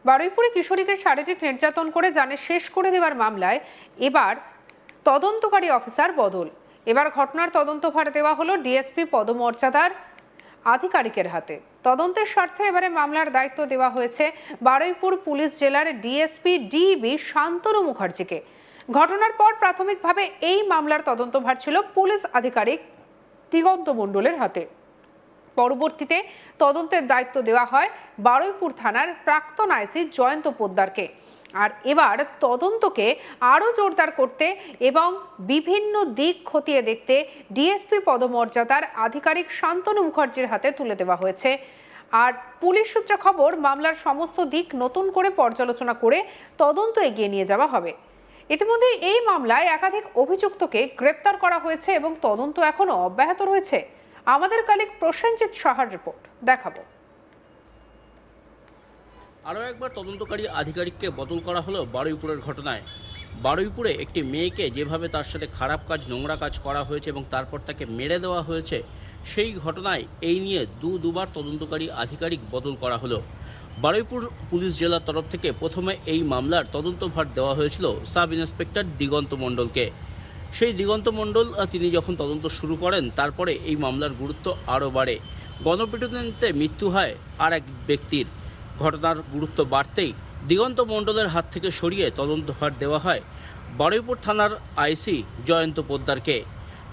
বারুইপুরে কিশোরীকে শারীরিক নির্যাতন করে জানে শেষ করে দেওয়ার মামলায় এবার তদন্তকারী অফিসার বদল। এবার ঘটনার তদন্তভার দেওয়া হলো ডিএসপি পদমর্যাদার আধিকারিকের হাতে। তদন্তের স্বার্থে এবারে মামলার দায়িত্ব দেওয়া হয়েছে বারুইপুর পুলিশ জেলার ডিএসপি ডিবি শান্তনু মুখার্জিকে। ঘটনার পর প্রাথমিকভাবে এই মামলার তদন্তভার ছিল পুলিশ আধিকারিক দিগন্ত মণ্ডলের হাতে। পরবর্তীতে তদন্তের দায়িত্ব দেওয়া হয় বারুইপুর থানার প্রাক্তন আইসি জয়ন্ত পোদ্দারকে। আর এবার তদন্তকে আরও জোরদার করতে এবং বিভিন্ন দিক খতিয়ে দেখতে ডিএসপি পদমর্যাদার আধিকারিক শান্তনু মুখার্জির হাতে তুলে দেওয়া হয়েছে। আর পুলিশ সূত্রে খবর, মামলার সমস্ত দিক নতুন করে পর্যালোচনা করে তদন্ত এগিয়ে নিয়ে যাওয়া হবে। ইতিমধ্যে এই মামলায় একাধিক অভিযুক্তকে গ্রেপ্তার করা হয়েছে এবং তদন্ত এখনো অব্যাহত রয়েছে। আমাদের কালিক প্রসেনজিৎ সাহার রিপোর্ট দেখাবো। আরও একবার তদন্তকারী আধিকারিককে বদল করা হলো বারুইপুরের ঘটনায়। বারুইপুরে একটি মেয়েকে যেভাবে তার সাথে খারাপ কাজ, নোংরা কাজ করা হয়েছে এবং তারপর তাকে মেরে দেওয়া হয়েছে, সেই ঘটনায় এই নিয়ে দুবার তদন্তকারী আধিকারিক বদল করা হলো। বারুইপুর পুলিশ জেলার তরফ থেকে প্রথমে এই মামলার তদন্তভার দেওয়া হয়েছিল সাব ইন্সপেক্টর দিগন্ত মণ্ডলকে। সেই দিগন্ত মণ্ডল তিনি যখন তদন্ত শুরু করেন, তারপরে এই মামলার গুরুত্ব আরও বাড়ে। গণপিটুনিতে মৃত্যু হয় আর এক ব্যক্তির। ঘটনার গুরুত্ব বাড়তেই দিগন্ত মণ্ডলের হাত থেকে সরিয়ে তদন্তভার দেওয়া হয় বারুইপুর থানার আইসি জয়ন্ত পোদ্দারকে।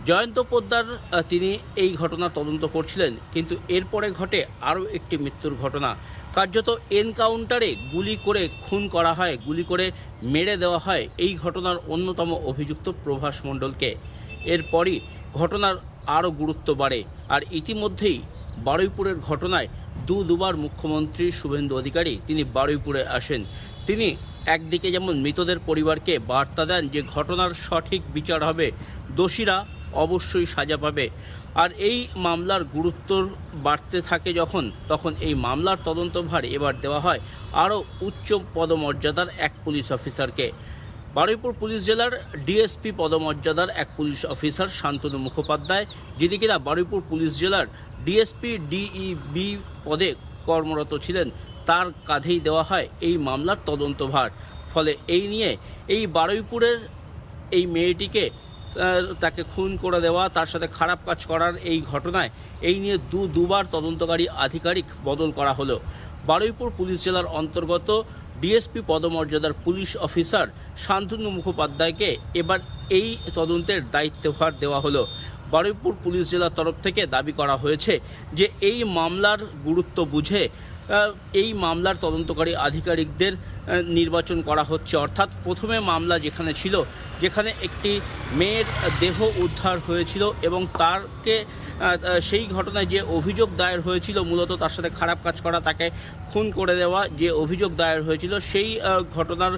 জয়ন্ত পোদ্দার তিনি এই ঘটনার তদন্ত করছিলেন, কিন্তু এরপরে ঘটে আরও একটি মৃত্যুর ঘটনা। কার্যত এনকাউন্টারে গুলি করে খুন করা হয়, গুলি করে মেরে দেওয়া হয় এই ঘটনার অন্যতম অভিযুক্ত প্রভাস মণ্ডলকে। এরপরই ঘটনার আরও গুরুত্ব বাড়ে। আর ইতিমধ্যেই বারুইপুরের ঘটনায় দুবার মুখ্যমন্ত্রী শুভেন্দু অধিকারী তিনি বারুইপুরে আসেন। তিনি একদিকে যেমন মৃতদের পরিবারকে বার্তা দেন যে ঘটনার সঠিক বিচার হবে, দোষীরা অবশ্যই সাজা পাবে। আর এই মামলার গুরুত্ব বাড়তে থাকে তখন এই মামলার তদন্তভার এবার দেওয়া হয় আরও উচ্চ পদমর্যাদার এক পুলিশ অফিসারকে। বারুইপুর পুলিশ জেলার ডিএসপি পদমর্যাদার এক পুলিশ অফিসার শান্তনু মুখোপাধ্যায়, যিনি কিনা বারুইপুর পুলিশ জেলার ডিএসপি ডিইবি পদে কর্মরত ছিলেন, তার কাঁধেই দেওয়া হয় এই মামলার তদন্তভার। ফলে এই নিয়ে এই বারুইপুরের এই মেয়েটিকে তাকে খুন করে দেওয়া, তার সাথে খারাপ কাজ করার এই ঘটনায় এই নিয়ে দুবার তদন্তকারী আধিকারিক বদল করা হলো। বারুইপুর পুলিশ জেলার অন্তর্গত ডিএসপি পদমর্যাদার পুলিশ অফিসার শান্তনু মুখোপাধ্যায়কে এবার এই তদন্তের দায়িত্বভার দেওয়া হলো। বারুইপুর পুলিশ জেলার তরফ থেকে দাবি করা হয়েছে যে এই মামলার গুরুত্ব বুঝে এই মামলার তদন্তকারী আধিকারিকদের নির্বাচন করা হচ্ছে। অর্থাৎ প্রথমে মামলা যেখানে ছিল, যেখানে একটি মেয়ের দেহ উদ্ধার হয়েছিল এবং তাকে সেই ঘটনায় যে অভিযোগ দায়ের হয়েছিল, মূলত তার সাথে খারাপ কাজ করা, তাকে খুন করে দেওয়া যে অভিযোগ দায়ের হয়েছিল, সেই ঘটনার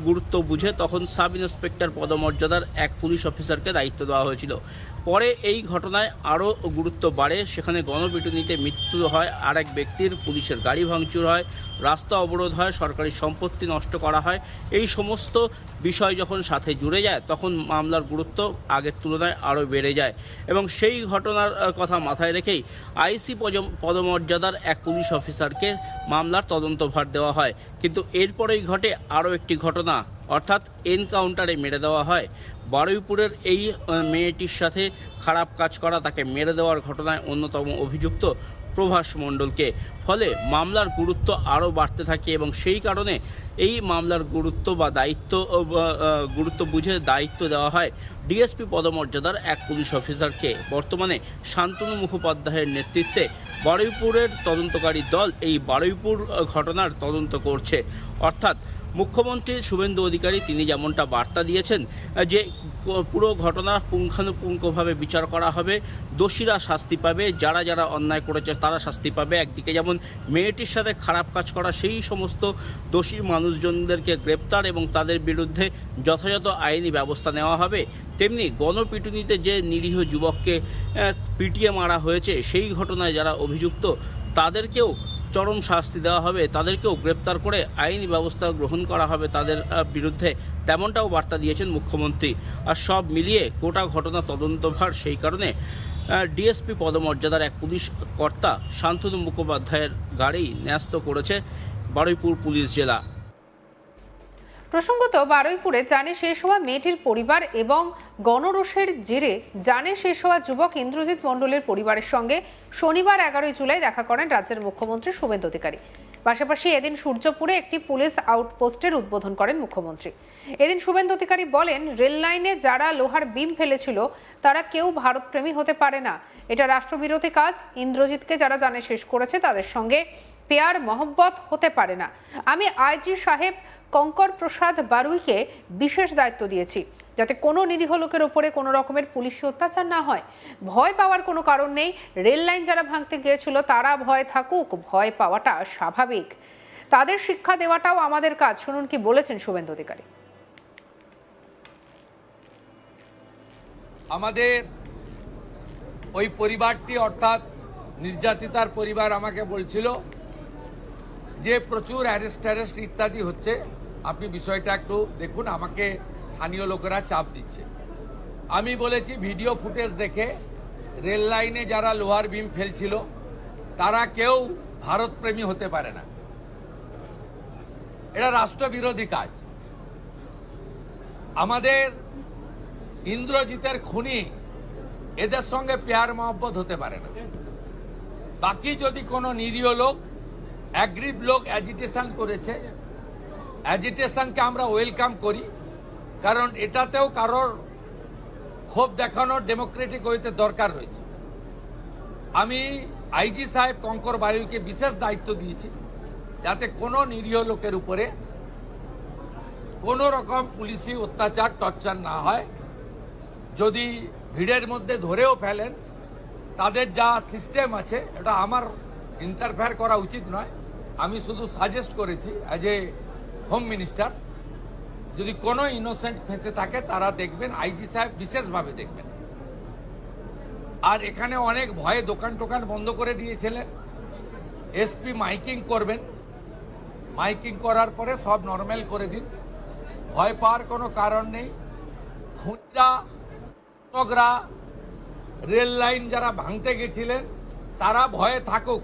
গুরুত্ব বুঝে তখন সাব ইন্সপেক্টর পদমর্যাদার এক পুলিশ অফিসারকে দায়িত্ব দেওয়া হয়েছিল। পরে এই ঘটনায় আরও গুরুত্ব বাড়ে। সেখানে গণপিটুনিতে মৃত্যু হয় আর এক ব্যক্তির, পুলিশের গাড়ি ভাঙচুর হয়, রাস্তা অবরোধ হয়, সরকারি সম্পত্তি নষ্ট করা হয়। এই সমস্ত বিষয় যখন সাথে জুড়ে যায়, তখন মামলার গুরুত্ব আগের তুলনায় আরও বেড়ে যায়। এবং সেই ঘটনার কথা মাথায় রেখেই আইসি পদমর্যাদার এক পুলিশ অফিসারকে মামলার তদন্তভার দেওয়া হয়। কিন্তু এরপরেই ঘটে আরও একটি ঘটনা, অর্থাৎ এনকাউন্টারে মেরে দেওয়া হয় বারুইপুরের এই মেয়েটির সাথে খারাপ কাজ করা, তাকে মেরে দেওয়ার ঘটনায় অন্যতম অভিযুক্ত প্রভাস মণ্ডলকে। ফলে মামলার গুরুত্ব আরও বাড়তে থাকে এবং সেই কারণে এই মামলার গুরুত্ব বা গুরুত্ব বুঝে দায়িত্ব দেওয়া হয় ডিএসপি পদমর্যাদার এক পুলিশ অফিসারকে। বর্তমানে শান্তনু মুখোপাধ্যায়ের নেতৃত্বে বারুইপুরের তদন্তকারী দল এই বারুইপুর ঘটনার তদন্ত করছে। অর্থাৎ মুখ্যমন্ত্রী শুভেন্দু অধিকারী তিনি যেমনটা বার্তা দিয়েছেন যে পুরো ঘটনা পুঙ্খানুপুঙ্খভাবে বিচার করা হবে, দোষীরা শাস্তি পাবে, যারা অন্যায় করেছে তারা শাস্তি পাবে। একদিকে যেমন মেয়েটির সাথে খারাপ কাজ করা সেই সমস্ত দোষী মানুষজনদেরকে গ্রেপ্তার এবং তাদের বিরুদ্ধে যথাযথ আইনি ব্যবস্থা নেওয়া হবে, তেমনি গণপিটুনিতে যে নিরীহ যুবককে পিটিয়ে মারা হয়েছে সেই ঘটনায় যারা অভিযুক্ত তাদেরকেও চরম শাস্তি দেওয়া হবে, তাদেরকেও গ্রেপ্তার করে আইনি ব্যবস্থা গ্রহণ করা হবে তাদের বিরুদ্ধে, তেমনটাও বার্তা দিয়েছেন মুখ্যমন্ত্রী। আর সব মিলিয়ে গোটা ঘটনা তদন্তভার সেই কারণে ডিএসপি পদমর্যাদার এক পুলিশ কর্তা শান্তনু মুখোপাধ্যায়ের গাড়ি ন্যস্ত করেছে বারুইপুর পুলিশ জেলা। প্রসঙ্গত বারুইপুরে জানে শেষ হওয়া মেয়েটির পরিবার এবং গণরোষের জেরে জানে শেষ হওয়া যুবক ইন্দ্রজিৎ মণ্ডলের পরিবারের সঙ্গে শনিবার 11 জুলাই দেখা করেন রাজ্যের মুখ্যমন্ত্রী শুভেন্দু অধিকারী। পাশাপাশি এদিন সূর্যপুরে একটি পুলিশ আউটপোস্টের উদ্বোধন করেন মুখ্যমন্ত্রী। এদিন শুভেন্দু অধিকারী বলেন, রেল লাইনে যারা লোহার বিম ফেলেছিল তারা কেউ ভারতপ্রেমী হতে পারে না। এটা রাষ্ট্রবিরোধী কাজ। ইন্দ্রজিৎকে যারা জানে শেষ করেছে তাদের সঙ্গে পেয়ার মহব্বত হতে পারে না। আমি আইজি সাহেব কঙ্কর প্রসাদ বারুইকে বিশেষ দায়িত্ব দিয়েছি যাতে কোনো নিরীহ লোকের উপরে কোনো রকমের পুলিশি অত্যাচার না হয়। ভয় পাওয়ার কোনো কারণ নেই। রেল লাইন যারা ভাঙতে গিয়েছিল তারা ভয় থাকুক, ভয় পাওয়াটা স্বাভাবিক। তাদের শিক্ষা দেওয়াটাও আমাদের কাজ। শুনুন কি বলেছেন শুভেন্দু অধিকারী। আমাদের ওই পরিবারটি অর্থাৎ নির্যাতিতার পরিবার আমাকে বলছিল যে প্রচুর অ্যারেস্ট ইত্যাদি হচ্ছে, আপনি বিষয়টা একটু দেখুন। আমাকে স্থানীয় লোকেরা চাপ দিচ্ছে। আমি বলেছি ভিডিও ফুটেজ দেখে রেল লাইনে যারা লোহার বিম ফেলছিল তারা কেউ ভারতপ্রেমী হতে পারে না। এটা রাষ্ট্রবিরোধী কাজ। আমাদের ইন্দ্রজিতের খুনি এদের সঙ্গে পেয়ার মহব্বত হতে পারে না। বাকি যদি কোনো নিরীহ লোক, অ্যাগ্রিভ লোক অ্যাজিটেশন করেছে, অ্যাজিটেশনকে আমরা ওয়েলকাম করি, কারণ এটাতেও কারোর ক্ষোভ দেখানোর ডেমোক্রেটিক ওয়েতে দরকার রয়েছে। আমি আইজি সাহেব কঙ্কর বারুইকে বিশেষ দায়িত্ব দিয়েছি যাতে কোনো নিরীহ লোকের উপরে কোনো রকম পুলিশি অত্যাচার টর্চার না হয়। যদি ভিড়ের মধ্যে ধরেও ফেলেন, তাদের যা সিস্টেম আছে এটা আমার ইন্টারফেয়ার করা উচিত নয়। আমি শুধু সাজেস্ট করেছি অ্যাজ এ হোম মিনিস্টার, যদি কোনো ইনোসেন্ট ফেঁসে থাকে তারা দেখবেন, আইজি সাহেব বিশেষভাবে দেখবেন। আর এখানে অনেক ভয়ে দোকান টোকান বন্ধ করে দিয়েছিলেন। এসপি মাইকিং করবেন, মাইকিং করার পরে সব নর্মাল করে দিন। ভয় পাওয়ার কোনো কারণ নেই। খুঁজা নগরা রেল লাইন যারা ভাঙতে গেছিলেন তারা ভয়ে থাকুক,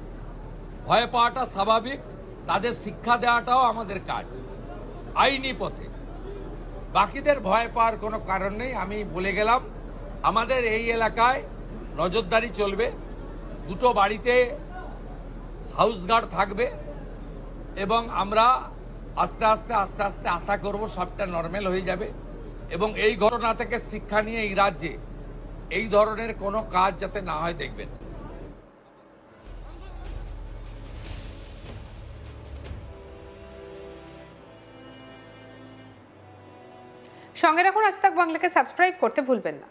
ভয় পাওয়াটা স্বাভাবিক। তাদের শিক্ষা দেওয়াটাও আমাদের কাজ আইনি পথে। বাকিদের ভয় পাওয়ার কোনো কারণ নেই। আমি বলে গেলাম আমাদের এই এলাকায় নজরদারি চলবে। দুটো বাড়িতে হাউস গার্ড থাকবে এবং আমরা আস্তে আস্তে আশা করব সবটা নর্মাল হয়ে যাবে এবং এই ঘটনা থেকে শিক্ষা নিয়ে এই রাজ্যে এই ধরনের কোনো কাজ যাতে না হয় দেখবেন। সঙ্গে রাখুন আজ তাক বাংলাকে সাবস্ক্রাইব করতে ভুলবেন না।